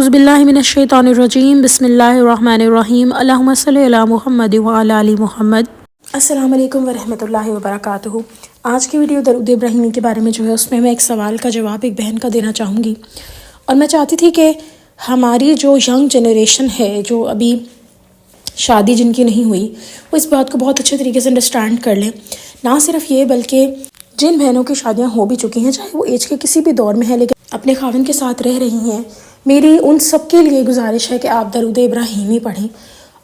اعوذ باللہ من الشیطان الرجیم بسم اللہ الرحمن الرحیم اللہم صلی علی محمد وعلی آل محمد۔ السلام علیکم ورحمۃ اللہ وبرکاتہ۔ آج کی ویڈیو درود ابراہیمی کے بارے میں جو ہے اس میں ایک سوال کا جواب ایک بہن کا دینا چاہوں گی، اور میں چاہتی تھی کہ ہماری جو ینگ جنریشن ہے، جو ابھی شادی جن کی نہیں ہوئی، وہ اس بات کو بہت اچھے طریقے سے انڈرسٹینڈ کر لیں۔ نہ صرف یہ بلکہ جن بہنوں کی شادیاں ہو بھی چکی ہیں، چاہے وہ ایج کے کسی بھی دور میں ہے لیکن اپنے خاوند کے ساتھ رہ رہی ہیں، میری ان سب کے لیے گزارش ہے کہ آپ درود ابراہیمی پڑھیں۔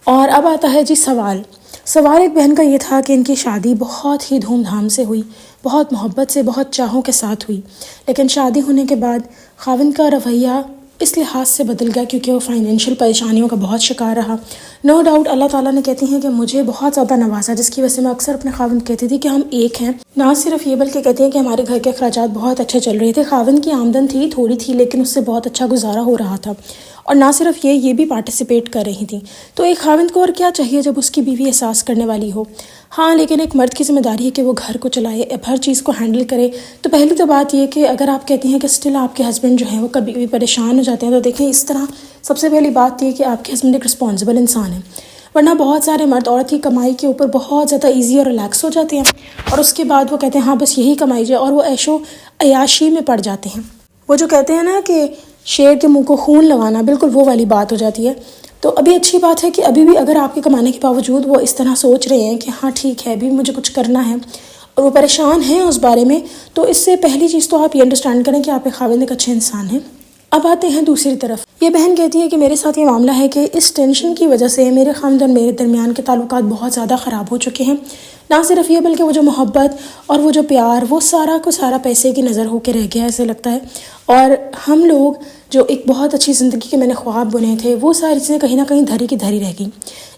اور اب آتا ہے سوال ایک بہن کا یہ تھا کہ ان کی شادی بہت ہی دھوم دھام سے ہوئی، بہت محبت سے، بہت چاہوں کے ساتھ ہوئی، لیکن شادی ہونے کے بعد خاوند کا رویہ اس لحاظ سے بدل گیا کیونکہ وہ فائنینشیل پریشانیوں کا بہت شکار رہا۔ نو ڈاؤٹ اللہ تعالیٰ نے کہتی ہیں کہ مجھے بہت زیادہ نوازا، جس کی وجہ سے میں اکثر اپنے خاوند کہتی تھی کہ ہم ایک ہیں۔ نہ صرف یہ بلکہ کہتی ہیں کہ ہمارے گھر کے اخراجات بہت اچھے چل رہے تھے، خاوند کی آمدن تھی، تھوڑی تھی، لیکن اس سے بہت اچھا گزارا ہو رہا تھا، اور نہ صرف یہ بھی پارٹیسپیٹ کر رہی تھیں۔ تو ایک خاوند کو اور کیا چاہیے جب اس کی بیوی احساس کرنے والی ہو؟ ہاں، لیکن ایک مرد کی ذمہ داری ہے کہ وہ گھر کو چلائے، ہر چیز کو ہینڈل کرے۔ تو پہلی تو بات یہ کہ اگر آپ کہتی ہیں کہ اسٹل آپ کے ہسبینڈ جو ہیں وہ کبھی بھی پریشان ہو جاتے ہیں، تو دیکھیں اس طرح سب سے پہلی بات یہ کہ آپ کے ہسبینڈ ایک رسپانسبل انسان ہے، ورنہ بہت سارے مرد عورت کی کمائی کے اوپر بہت زیادہ ایزی اور ریلیکس ہو جاتے ہیں، اور اس کے بعد وہ کہتے ہیں ہاں بس یہی کمائی جائے، اور وہ عیش و عیاشی میں پڑ جاتے ہیں۔ وہ جو کہتے ہیں نا کہ شیر کے منہ کو خون لگانا، بالکل وہ والی بات ہو جاتی ہے۔ تو ابھی اچھی بات ہے کہ ابھی بھی اگر آپ کے کمانے کے باوجود وہ اس طرح سوچ رہے ہیں کہ ہاں ٹھیک ہے ابھی مجھے کچھ کرنا ہے، اور وہ پریشان ہیں اس بارے میں، تو اس سے پہلی چیز تو آپ یہ انڈرسٹینڈ کریں کہ آپ کے خاوند ایک اچھے انسان ہیں۔ اب آتے ہیں دوسری طرف، یہ بہن کہتی ہے کہ میرے ساتھ یہ معاملہ ہے کہ اس ٹینشن کی وجہ سے میرے خاوند اور میرے درمیان کے تعلقات بہت زیادہ خراب ہو چکے ہیں۔ نہ صرف یہ بلکہ وہ جو محبت اور وہ جو پیار، وہ سارا کو سارا پیسے کی نظر ہو کے رہ گیا ایسے لگتا ہے، اور ہم لوگ جو ایک بہت اچھی زندگی کے میں نے خواب بنے تھے، وہ ساری چیزیں کہیں نہ کہیں دھری کی دھری رہ گئیں۔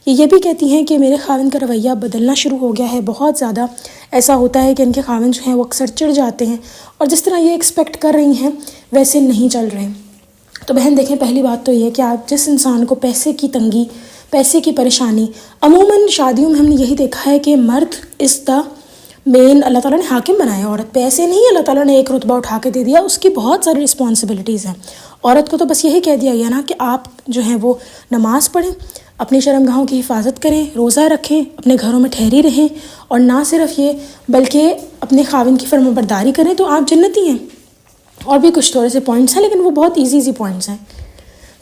یہ بھی کہتی ہیں کہ میرے خاوند کا رویہ بدلنا شروع ہو گیا ہے، بہت زیادہ ایسا ہوتا ہے کہ ان کے خاوند جو ہیں وہ اکثر چڑ جاتے ہیں، اور جس طرح یہ ایکسپیکٹ کر رہی ہیں ویسے نہیں چل رہے۔ تو بہن دیکھیں، پہلی بات تو یہ کہ آپ جس انسان کو پیسے کی تنگی، پیسے کی پریشانی، عموماً شادیوں میں ہم نے یہی دیکھا ہے کہ مرد از دا مین، اللہ تعالیٰ نے حاکم بنایا عورت پہ، ایسے نہیں اللہ تعالیٰ نے ایک رتبہ اٹھا کے دے دیا، اس کی بہت ساری رسپانسبلٹیز ہیں۔ عورت کو تو بس یہی کہہ دیا گیا نا کہ آپ جو ہیں وہ نماز پڑھیں، اپنی شرمگاہوں کی حفاظت کریں، روزہ رکھیں، اپنے گھروں میں ٹھہری رہیں، اور نہ صرف یہ بلکہ اپنے خاوند کی فرمانبرداری کریں تو آپ جنتی ہیں۔ اور بھی کچھ تھوڑے سے پوائنٹس ہیں لیکن وہ بہت ایزی پوائنٹس ہیں۔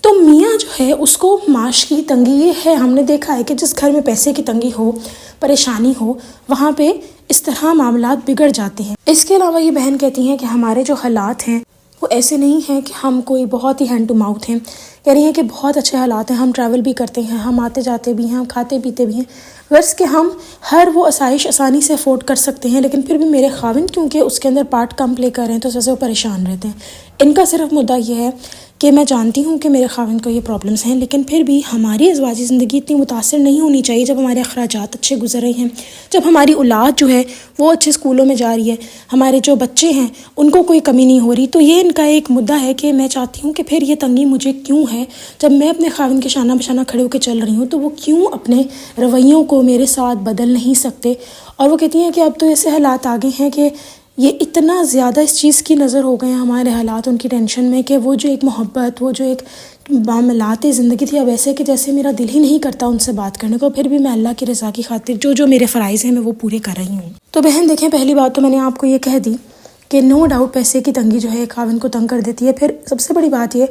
تو میاں جو ہے اس کو معاش کی تنگی یہ ہے، ہم نے دیکھا ہے کہ جس گھر میں پیسے کی تنگی ہو، پریشانی ہو، وہاں پہ اس طرح معاملات بگڑ جاتے ہیں۔ اس کے علاوہ یہ بہن کہتی ہیں کہ ہمارے جو حالات ہیں وہ ایسے نہیں ہیں کہ ہم کوئی بہت ہی ہینڈ ٹو ماؤتھ ہیں، کہہ رہی ہیں کہ بہت اچھے حالات ہیں، ہم ٹریول بھی کرتے ہیں، ہم آتے جاتے بھی ہیں، ہم کھاتے پیتے بھی ہیں، غرض کہ ہم ہر وہ آسائش آسانی سے افورڈ کر سکتے ہیں، لیکن پھر بھی میرے خاوند کیونکہ اس کے اندر پارٹ کم پلے کر رہے ہیں تو اس وجہ سے وہ پریشان رہتے ہیں۔ ان کا صرف مدعا یہ ہے کہ میں جانتی ہوں کہ میرے خاوند کو یہ پرابلمس ہیں، لیکن پھر بھی ہماری ازواجی زندگی اتنی متاثر نہیں ہونی چاہیے جب ہمارے اخراجات اچھے گزر رہے ہیں، جب ہماری اولاد جو ہے وہ اچھے اسکولوں میں جا رہی ہے، ہمارے جو بچے ہیں ان کو کوئی کمی نہیں ہو رہی۔ تو یہ ان کا ایک مدعا ہے کہ میں چاہتی ہوں کہ پھر یہ تنگی مجھے کیوں ہے، جب میں اپنے خاوند کے شانہ بشانہ کھڑے ہو کے چل رہی ہوں تو وہ کیوں اپنے رویوں کو میرے ساتھ بدل نہیں سکتے۔ اور وہ کہتی ہیں کہ اب تو ایسے حالات آ گئے ہیں کہ یہ اتنا زیادہ اس چیز کی نظر ہو گئے ہیں ہمارے حالات ان کی ٹینشن میں، کہ وہ جو ایک محبت، وہ جو ایک معاملات زندگی تھی، اب ایسے کہ جیسے میرا دل ہی نہیں کرتا ان سے بات کرنے کو، پھر بھی میں اللہ کی رضا کی خاطر جو میرے فرائض ہیں میں وہ پورے کر رہی ہوں۔ تو بہن دیکھیں، پہلی بات تو میں نے آپ کو یہ کہہ دی کہ نو ڈاؤٹ پیسے کی تنگی جو ہے خاوند کو تنگ کر دیتی ہے۔ پھر سب سے بڑی بات یہ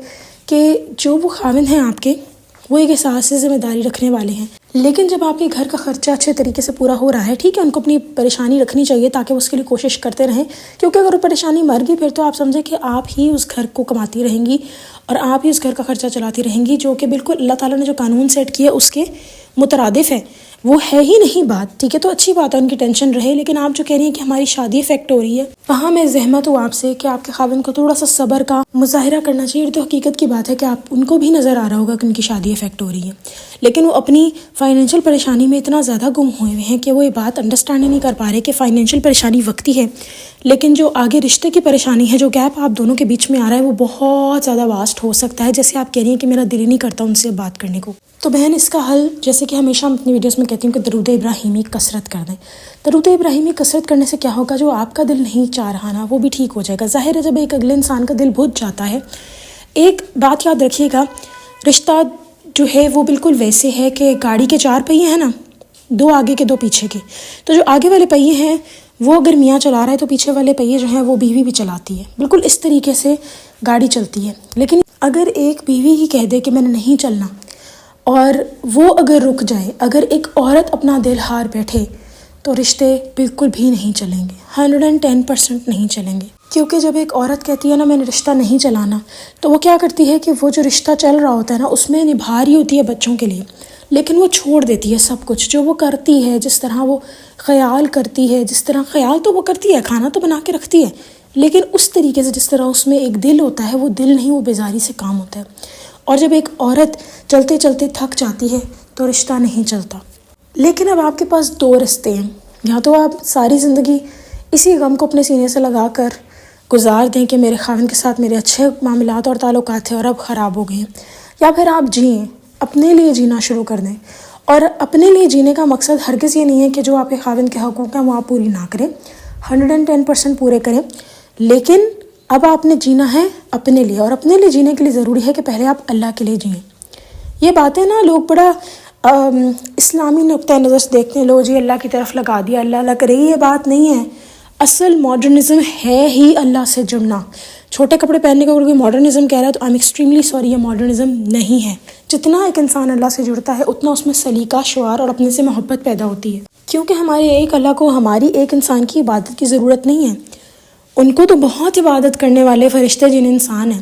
کہ جو وہ خاوند ہیں آپ کے، وہ ایک احساس سے ذمہ داری رکھنے والے ہیں، لیکن جب آپ کے گھر کا خرچہ اچھے طریقے سے پورا ہو رہا ہے، ٹھیک ہے ان کو اپنی پریشانی رکھنی چاہیے تاکہ وہ اس کے لیے کوشش کرتے رہیں، کیونکہ اگر وہ پریشانی مر گئی پھر تو آپ سمجھیں کہ آپ ہی اس گھر کو کماتی رہیں گی اور آپ ہی اس گھر کا خرچہ چلاتی رہیں گی، جو کہ بالکل اللہ تعالیٰ نے جو قانون سیٹ کیا اس کے مترادف ہے، وہ ہے ہی نہیں بات، ٹھیک ہے۔ تو اچھی بات ہے ان کی ٹینشن رہے، لیکن آپ جو کہہ رہی ہیں کہ ہماری شادی افیکٹ ہو رہی ہے، وہاں میں زحمت ہوں آپ سے کہ آپ کے خاوند کو تھوڑا سا صبر کا مظاہرہ کرنا چاہیے۔ یہ تو حقیقت کی بات ہے کہ آپ ان کو بھی نظر آ رہا ہوگا کہ ان کی شادی افیکٹ ہو رہی ہے، لیکن وہ اپنی فائنینشیل پریشانی میں اتنا زیادہ گم ہوئے ہوئے ہیں کہ وہ یہ بات انڈرسٹینڈ نہیں کر پا رہے کہ فائنینشیل پریشانی وقتی ہے، لیکن جو آگے رشتے کی پریشانی ہے، جو گیپ آپ دونوں کے بیچ میں آ رہا ہے، وہ بہت زیادہ واسٹ ہو سکتا ہے، جیسے آپ کہہ رہی ہیں کہ میرا دل ہی نہیں کرتا ان سے بات کرنے کو۔ تو بہن اس کا حل، جیسے کہ ہمیشہ ہم اپنی ویڈیوز میں کہتی ہوں کہ درود ابراہیمی کثرت کر دیں۔ درود ابراہیمی کثرت کرنے سے کیا ہوگا، جو آپ کا دل نہیں چاہ رہا نا وہ بھی ٹھیک ہو جائے گا۔ ظاہر ہے جب ایک اگلے انسان کا دل بجھ جاتا ہے، ایک بات یاد رکھیے گا، رشتہ جو ہے وہ بالکل ویسے ہے کہ گاڑی کے 4 پہیے ہیں نا، 2 آگے کے 2 پیچھے کے، تو جو آگے والے پہیے ہیں وہ اگر میاں چلا رہا ہے تو پیچھے والے پہیے جو ہیں وہ بیوی بھی چلاتی ہے، بالکل اس طریقے سے گاڑی چلتی ہے۔ لیکن اگر ایک بیوی ہی کہہ دے کہ میں نے نہیں چلنا، اور وہ اگر رک جائے، اگر ایک عورت اپنا دل ہار بیٹھے، تو رشتے بالکل بھی نہیں چلیں گے، 110% نہیں چلیں گے۔ کیونکہ جب ایک عورت کہتی ہے نا میں نے رشتہ نہیں چلانا، تو وہ کیا کرتی ہے کہ وہ جو رشتہ چل رہا ہوتا ہے نا اس میں نبھا رہی ہوتی ہے بچوں کے لیے، لیکن وہ چھوڑ دیتی ہے سب کچھ جو وہ کرتی ہے، جس طرح وہ خیال کرتی ہے، جس طرح خیال تو وہ کرتی ہے، کھانا تو بنا کے رکھتی ہے، لیکن اس طریقے سے جس طرح اس میں ایک دل ہوتا ہے وہ دل نہیں، وہ بیزاری سے کام ہوتا ہے۔ اور جب ایک عورت چلتے چلتے تھک جاتی ہے تو رشتہ نہیں چلتا۔ لیکن اب آپ کے پاس 2 رستے ہیں، یا تو آپ ساری زندگی اسی غم کو اپنے سینے سے لگا کر گزار دیں کہ میرے خاوند کے ساتھ میرے اچھے معاملات اور تعلقات تھے اور اب خراب ہو گئے ہیں، یا پھر آپ جئیں، اپنے لیے جینا شروع کر دیں۔ اور اپنے لیے جینے کا مقصد ہرگز یہ نہیں ہے کہ جو آپ کے خاوند کے حقوق ہیں وہ آپ پوری نہ کریں، 110% پورے کریں، لیکن اب آپ نے جینا ہے اپنے لیے، اور اپنے لیے جینے کے لیے ضروری ہے کہ پہلے آپ اللہ کے لیے جئیں۔ یہ باتیں نا لوگ بڑا اسلامی نقطۂ نظر سے دیکھتے ہیں، لوگ جی اللہ کی طرف لگا دیا، اللہ اللہ کرے، یہ بات نہیں ہے۔ اصل ماڈرنزم ہے ہی اللہ سے جڑنا۔ چھوٹے کپڑے پہننے کو اگر کوئی ماڈرنزم کہہ رہا ہے تو آئی ایم ایکسٹریملی سوری، یہ ماڈرنزم نہیں ہے۔ جتنا ایک انسان اللہ سے جڑتا ہے اتنا اس میں سلیقہ، شعور اور اپنے سے محبت پیدا ہوتی ہے، کیونکہ ہمارے ایک اللہ کو ہماری ایک انسان کی عبادت کی ضرورت نہیں ہے، ان کو تو بہت عبادت کرنے والے فرشتے جن انسان ہیں،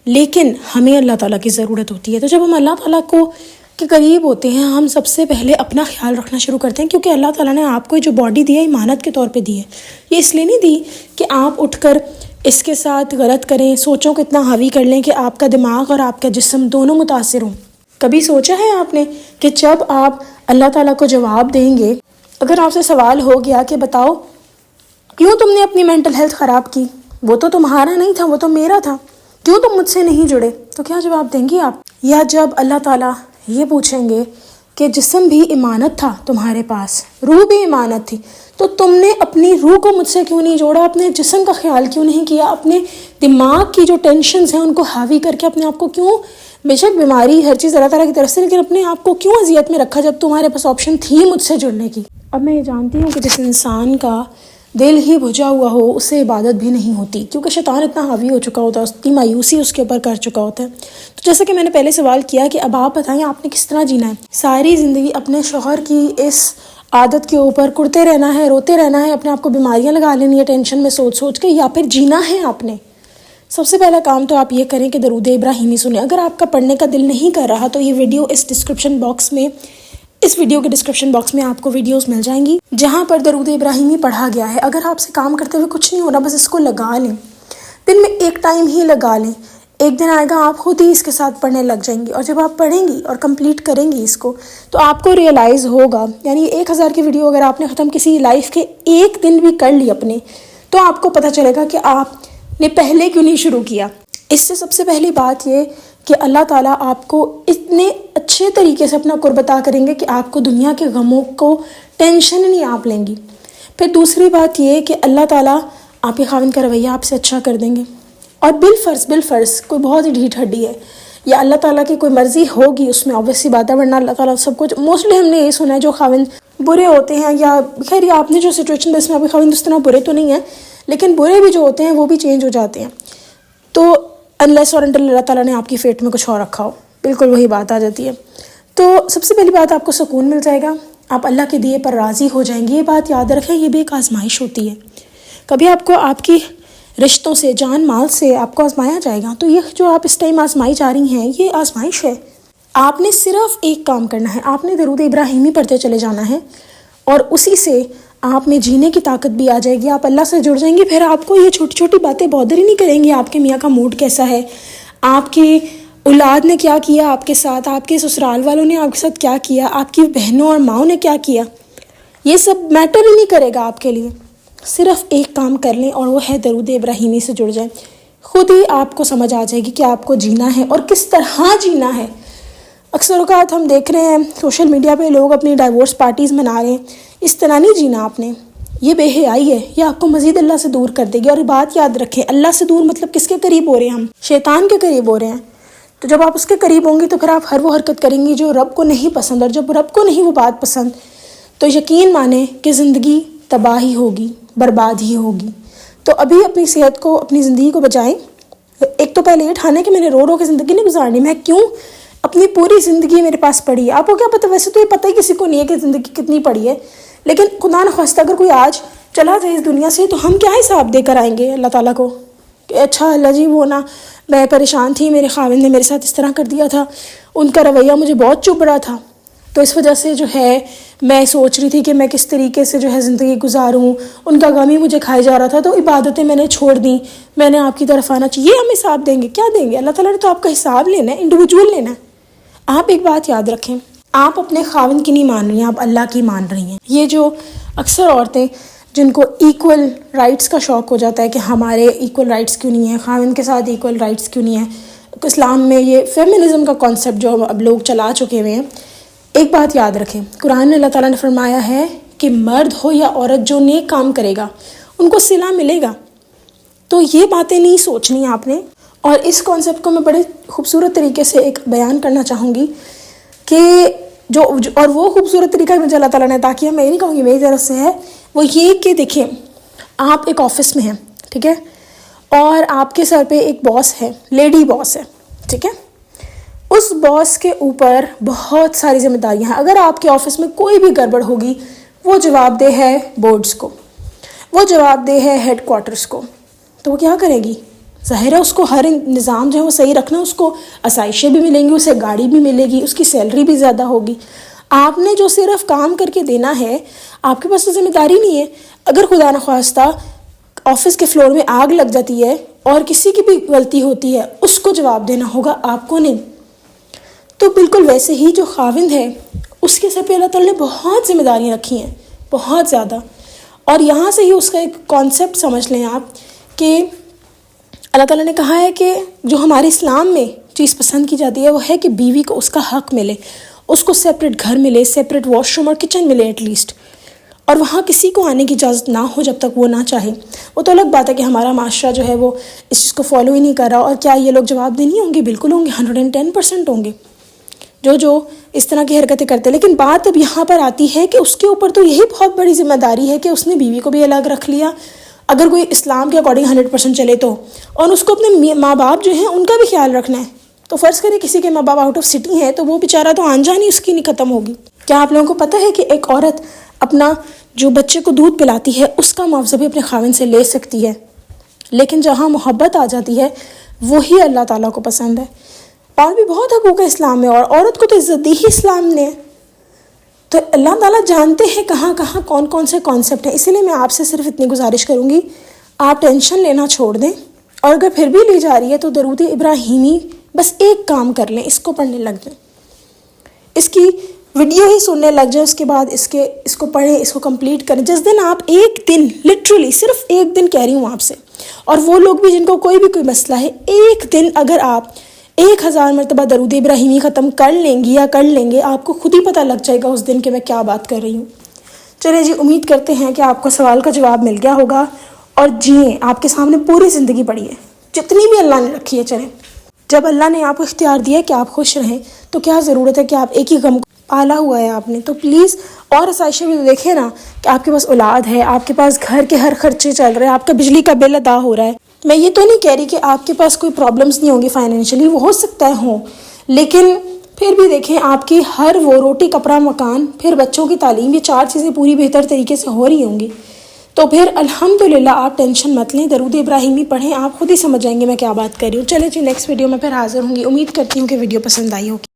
لیکن ہمیں اللہ تعالیٰ کی ضرورت ہوتی ہے۔ تو جب ہم اللہ تعالیٰ کو کے قریب ہوتے ہیں، ہم سب سے پہلے اپنا خیال رکھنا شروع کرتے ہیں، کیونکہ اللہ تعالیٰ نے آپ کو جو باڈی دی ہے امانت کے طور پہ دی ہے۔ یہ اس لیے نہیں دی کہ آپ اٹھ کر اس کے ساتھ غلط کریں، سوچوں کو اتنا حاوی کر لیں کہ آپ کا دماغ اور آپ کا جسم دونوں متاثر ہوں۔ کبھی سوچا ہے آپ نے کہ جب آپ اللہ تعالیٰ کو جواب دیں گے، اگر آپ سے سوال ہو گیا کہ بتاؤ کیوں تم نے اپنی مینٹل ہیلتھ خراب کی، وہ تو تمہارا نہیں تھا، وہ تو میرا تھا، کیوں تم مجھ سے نہیں جڑے، تو کیا جواب دیں گی آپ؟ یا جب اللہ تعالیٰ یہ پوچھیں گے کہ جسم بھی امانت تھا تمہارے پاس، روح بھی امانت تھی، تو تم نے اپنی روح کو مجھ سے کیوں نہیں جوڑا، اپنے جسم کا خیال کیوں نہیں کیا، اپنے دماغ کی جو ٹینشنز ہیں ان کو حاوی کر کے اپنے آپ کو کیوں، بے شک بیماری ہر چیز اللہ تعالیٰ کی طرف سے، لیکن اپنے آپ کو کیوں اذیت میں رکھا جب تمہارے پاس آپشن تھی مجھ سے جڑنے کی۔ اب میں یہ جانتی ہوں کہ جس انسان کا دل ہی بجھا ہوا ہو اس سے عبادت بھی نہیں ہوتی، کیونکہ شیطان اتنا حاوی ہو چکا ہوتا ہے، اتنی مایوسی اس کے اوپر کر چکا ہوتا ہے۔ تو جیسا کہ میں نے پہلے سوال کیا کہ اب آپ بتائیں آپ نے کس طرح جینا ہے؟ ساری زندگی اپنے شوہر کی اس عادت کے اوپر کرتے رہنا ہے، روتے رہنا ہے، اپنے آپ کو بیماریاں لگا لینی ہے ٹینشن میں سوچ سوچ کے، یا پھر جینا ہے آپ نے؟ سب سے پہلا کام تو آپ یہ کریں کہ درود ابراہیمی سنیں۔ اگر آپ کا پڑھنے کا دل نہیں کر رہا تو یہ ویڈیو اس ویڈیو کے ڈسکرپشن باکس میں آپ کو ویڈیوز مل جائیں گی جہاں پر درود ابراہیمی پڑھا گیا ہے۔ اگر آپ سے کام کرتے ہوئے کچھ نہیں ہو رہا، بس اس کو لگا لیں، دن میں ایک ٹائم ہی لگا لیں، ایک دن آئے گا آپ خود ہی اس کے ساتھ پڑھنے لگ جائیں گی، اور جب آپ پڑھیں گی اور کمپلیٹ کریں گی اس کو تو آپ کو ریئلائز ہوگا، یعنی 1000 کی ویڈیو اگر آپ نے ختم کسی لائف کے ایک دن بھی کر لی اپنے، تو آپ کو پتہ چلے گا کہ آپ نے پہلے کیوں نہیں شروع کیا۔ اس سے سب سے پہلی بات یہ کہ اللہ تعالیٰ آپ کو اتنے اچھے طریقے سے اپنا قرب عطا کریں گے کہ آپ کو دنیا کے غموں کو ٹینشن نہیں آپ لیں گی۔ پھر دوسری بات یہ کہ اللہ تعالیٰ آپ کے خاوند کا رویہ آپ سے اچھا کر دیں گے، اور بالفرض کوئی بہت ہی ڈھیٹ ہڈی ہے یا اللہ تعالیٰ کی کوئی مرضی ہوگی اس میں، obvious سی بات ہے، ورنہ اللہ تعالیٰ سب کچھ، موسٹلی ہم نے یہ سنا ہے جو خاوند برے ہوتے ہیں، یا خیر آپ نے جو سچویشن اس میں آپ کے خاوند اس طرح برے تو نہیں ہیں، لیکن برے بھی جو ہوتے ہیں وہ بھی چینج ہو جاتے ہیں، تو انلیس اور انٹل اللہ تعالیٰ نے آپ کی فیٹ میں کچھ اور رکھا ہو، بالکل وہی بات آ جاتی ہے۔ تو سب سے پہلی بات آپ کو سکون مل جائے گا، آپ اللہ کے دیے پر راضی ہو جائیں گے۔ یہ بات یاد رکھیں، یہ بھی ایک آزمائش ہوتی ہے، کبھی آپ کو آپ کی رشتوں سے، جان مال سے آپ کو آزمایا جائے گا، تو یہ جو آپ اس ٹائم آزمائی جا رہی ہیں یہ آزمائش ہے۔ آپ نے صرف ایک کام کرنا ہے، آپ نے درود ابراہیمی پڑھتے چلے جانا ہے، اور اسی سے آپ میں جینے کی طاقت بھی آ جائے گی، آپ اللہ سے جڑ جائیں گے۔ پھر آپ کو یہ چھوٹی چھوٹی باتیں بودر ہی نہیں کریں گی، آپ کے میاں کا موڈ کیسا ہے، آپ کی اولاد نے کیا کیا آپ کے ساتھ، آپ کے سسرال والوں نے آپ کے ساتھ کیا کیا، آپ کی بہنوں اور ماؤں نے کیا کیا، یہ سب میٹر ہی نہیں کرے گا آپ کے لیے۔ صرف ایک کام کر لیں اور وہ ہے درود ابراہیمی سے جڑ جائیں، خود ہی آپ کو سمجھ آ جائے گی کہ آپ کو جینا ہے اور کس طرح جینا ہے۔ اکثر اوقات ہم دیکھ رہے ہیں سوشل میڈیا پہ لوگ اپنی ڈائیورس پارٹیز منا رہے ہیں، اس طرح نہیں جینا آپ نے، یہ بے حیائی ہے، یہ آپ کو مزید اللہ سے دور کر دے گی۔ اور یہ بات یاد رکھیں، اللہ سے دور مطلب کس کے قریب ہو رہے ہیں ہم؟ شیطان کے قریب ہو رہے ہیں۔ تو جب آپ اس کے قریب ہوں گے تو پھر آپ ہر وہ حرکت کریں گی جو رب کو نہیں پسند، اور جب رب کو نہیں وہ بات پسند تو یقین مانیں کہ زندگی تباہ ہی ہوگی، برباد ہی ہوگی۔ تو ابھی اپنی صحت کو، اپنی زندگی کو بچائیں۔ ایک تو پہلے یہ ٹھانا کہ میں نے رو رو کے زندگی نہیں گزارنی، میں کیوں اپنی پوری زندگی میرے پاس پڑی ہے۔ آپ کو کیا پتہ، ویسے تو یہ پتہ ہی کسی کو نہیں ہے کہ زندگی کتنی پڑی ہے، لیکن خدا نخواستہ اگر کوئی آج چلا جائے اس دنیا سے تو ہم کیا حساب دے کر آئیں گے اللہ تعالیٰ کو کہ اچھا اللہ جی وہ نا، میں پریشان تھی، میرے خاوند نے میرے ساتھ اس طرح کر دیا تھا، ان کا رویہ مجھے بہت چبھ رہا تھا، تو اس وجہ سے جو ہے میں سوچ رہی تھی کہ میں کس طریقے سے جو ہے زندگی گزاروں، ان کا غم ہی مجھے کھائے جا رہا تھا، تو عبادتیں میں نے چھوڑ دیں، میں نے آپ کی طرف آنا چاہیے۔ یہ ہم حساب دیں گے؟ کیا دیں گے؟ اللہ تعالیٰ نے تو آپ کا حساب لینا ہے، انڈیویجول لینا ہے۔ آپ ایک بات یاد رکھیں، آپ اپنے خاوند کی نہیں مان رہی ہیں، آپ اللہ کی مان رہی ہیں۔ یہ جو اکثر عورتیں جن کو ایکول رائٹس کا شوق ہو جاتا ہے کہ ہمارے ایکول رائٹس کیوں نہیں ہیں، خاوند کے ساتھ ایکول رائٹس کیوں نہیں ہیں، اسلام میں یہ فیمنزم کا کانسیپٹ جو اب لوگ چلا چکے ہوئے ہیں، ایک بات یاد رکھیں، قرآن میں اللہ تعالیٰ نے فرمایا ہے کہ مرد ہو یا عورت جو نیک کام کرے گا ان کو صلہ ملے گا۔ تو یہ باتیں نہیں سوچنی آپ نے۔ اور اس کانسیپٹ کو میں بڑے خوبصورت طریقے سے ایک بیان کرنا چاہوں گی کہ اور وہ خوبصورت طریقہ مجھے اللہ تعالیٰ نے عطا کیا، میں یہ نہیں کہوں گی میری طرف سے ہے، وہ یہ کہ دیکھیں آپ ایک آفس میں ہیں، ٹھیک ہے، اور آپ کے سر پہ ایک باس ہے، لیڈی باس ہے، ٹھیک ہے، اس باس کے اوپر بہت ساری ذمہ داریاں ہیں۔ اگر آپ کے آفس میں کوئی بھی گڑبڑ ہوگی وہ جواب دہ ہے بورڈز کو، وہ جواب دہ ہے ہیڈ کوارٹرز کو، تو وہ کیا کرے گی؟ ظاہر ہے اس کو ہر نظام جو ہے وہ صحیح رکھنا، اس کو آسائشیں بھی ملیں گی، اسے گاڑی بھی ملے گی، اس کی سیلری بھی زیادہ ہوگی۔ آپ نے جو صرف کام کر کے دینا ہے، آپ کے پاس تو ذمہ داری نہیں ہے۔ اگر خدا نخواستہ آفس کے فلور میں آگ لگ جاتی ہے اور کسی کی بھی غلطی ہوتی ہے، اس کو جواب دینا ہوگا، آپ کو نہیں۔ تو بالکل ویسے ہی جو خاوند ہے اس کے سر پہ اللہ تعالیٰ نے بہت ذمہ داریاں رکھی ہیں، بہت زیادہ۔ اور یہاں سے ہی اس کا ایک کانسیپٹ سمجھ لیں آپ کہ اللہ تعالیٰ نے کہا ہے کہ جو ہمارے اسلام میں چیز پسند کی جاتی ہے وہ ہے کہ بیوی کو اس کا حق ملے، اس کو سیپریٹ گھر ملے، سیپریٹ واش روم اور کچن ملے ایٹ لیسٹ، اور وہاں کسی کو آنے کی اجازت نہ ہو جب تک وہ نہ چاہے۔ وہ تو الگ بات ہے کہ ہمارا معاشرہ جو ہے وہ اس چیز کو فالو ہی نہیں کر رہا، اور کیا یہ لوگ جواب دہ نہیں ہوں گے؟ بالکل ہوں گے، 110% ہوں گے جو اس طرح کی حرکتیں کرتے ہیں۔ لیکن بات اب یہاں پر آتی ہے کہ اس کے اوپر تو یہی بہت بڑی ذمہ داری ہے کہ اس نے بیوی کو بھی الگ رکھ لیا، اگر کوئی اسلام کے اکارڈنگ 100% چلے تو، اور اس کو اپنے ماں باپ جو ہیں ان کا بھی خیال رکھنا ہے۔ تو فرض کریں کسی کے ماں باپ آؤٹ آف سٹی ہیں تو وہ بیچارہ تو آن جان ہی اس کی نہیں ختم ہوگی۔ کیا آپ لوگوں کو پتہ ہے کہ ایک عورت اپنا جو بچے کو دودھ پلاتی ہے اس کا معاوضہ بھی اپنے خاوند سے لے سکتی ہے، لیکن جہاں محبت آ جاتی ہے وہی اللہ تعالیٰ کو پسند ہے۔ اور بھی بہت حقوق ہے اسلام میں، اور عورت کو تو عزت دی ہی اسلام نے۔ تو اللہ تعالیٰ جانتے ہیں کہاں کہاں کون کون سے کانسیپٹ ہیں، اسی لیے میں آپ سے صرف اتنی گزارش کروں گی، آپ ٹینشن لینا چھوڑ دیں، اور اگر پھر بھی لی جا رہی ہے تو درود ابراہیمی بس ایک کام کر لیں، اس کو پڑھنے لگ جائیں، اس کی ویڈیو ہی سننے لگ جائیں، اس کے بعد اس کو پڑھیں، اس کو کمپلیٹ کریں۔ جس دن آپ ایک دن، لٹرلی صرف ایک دن کہہ رہی ہوں آپ سے، اور وہ لوگ بھی جن کو کوئی مسئلہ ہے، ایک دن اگر آپ 1000 مرتبہ درود ابراہیمی ختم کر لیں گی یا کر لیں گے، آپ کو خود ہی پتہ لگ جائے گا اس دن کہ میں کیا بات کر رہی ہوں۔ چلیں جی، امید کرتے ہیں کہ آپ کو سوال کا جواب مل گیا ہوگا، اور جئیں، آپ کے سامنے پوری زندگی پڑی ہے جتنی بھی اللہ نے رکھی ہے۔ چلیں، جب اللہ نے آپ کو اختیار دیا کہ آپ خوش رہیں تو کیا ضرورت ہے کہ آپ ایک ہی غم کو پالا ہوا ہے آپ نے، تو پلیز اور آسائشیں بھی دیکھیں نا، کہ آپ کے پاس اولاد ہے، آپ کے پاس گھر کے ہر خرچے چل رہے ہیں، آپ کا بجلی کا بل ادا ہو رہا ہے۔ میں یہ تو نہیں کہہ رہی کہ آپ کے پاس کوئی پرابلمز نہیں ہوں گی فائنینشلی، وہ ہو سکتا ہے ہوں، لیکن پھر بھی دیکھیں آپ کی ہر وہ روٹی کپڑا مکان، پھر بچوں کی تعلیم، یہ 4 چیزیں پوری بہتر طریقے سے ہو رہی ہوں گی، تو پھر الحمدللہ آپ ٹینشن مت لیں، درود ابراہیمی پڑھیں، آپ خود ہی سمجھ جائیں گے میں کیا بات کر رہی ہوں۔ چلیں جی، نیکسٹ ویڈیو میں پھر حاضر ہوں گی، امید کرتی ہوں کہ ویڈیو پسند آئی ہوگی۔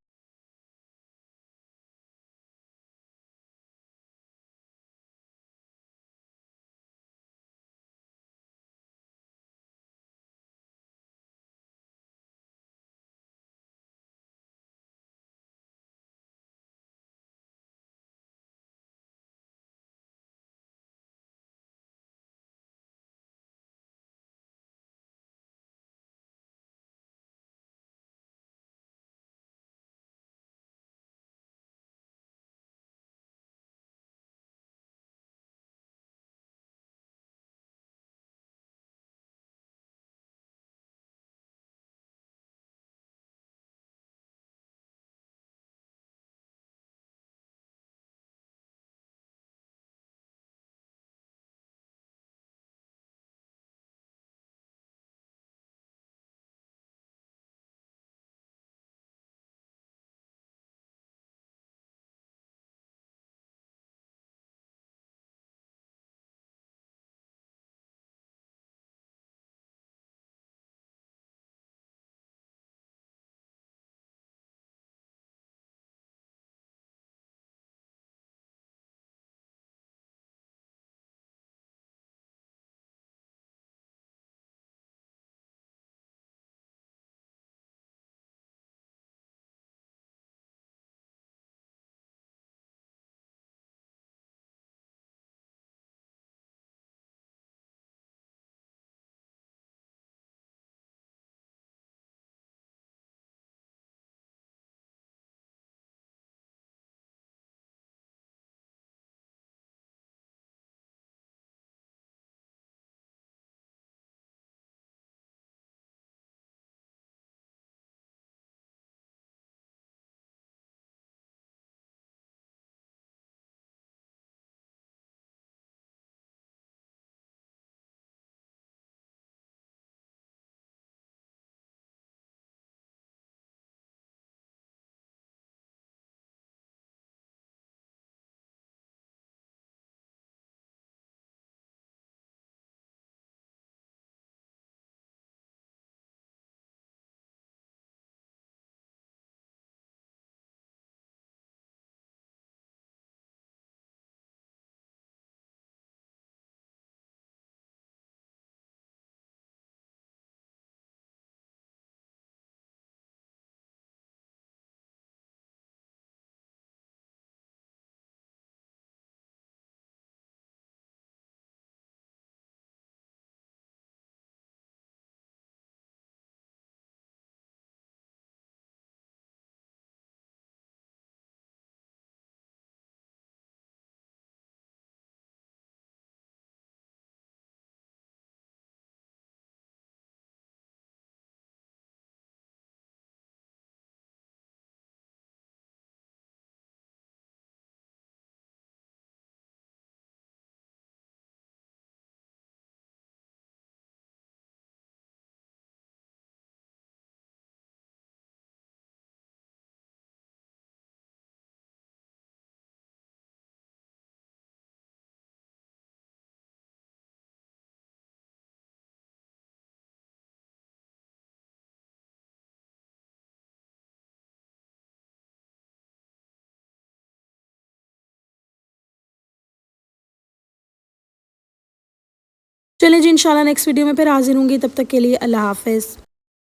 چلیں جی انشاءاللہ نیکسٹ ویڈیو میں پھر حاضر ہوں گی، تب تک کے لیے اللہ حافظ۔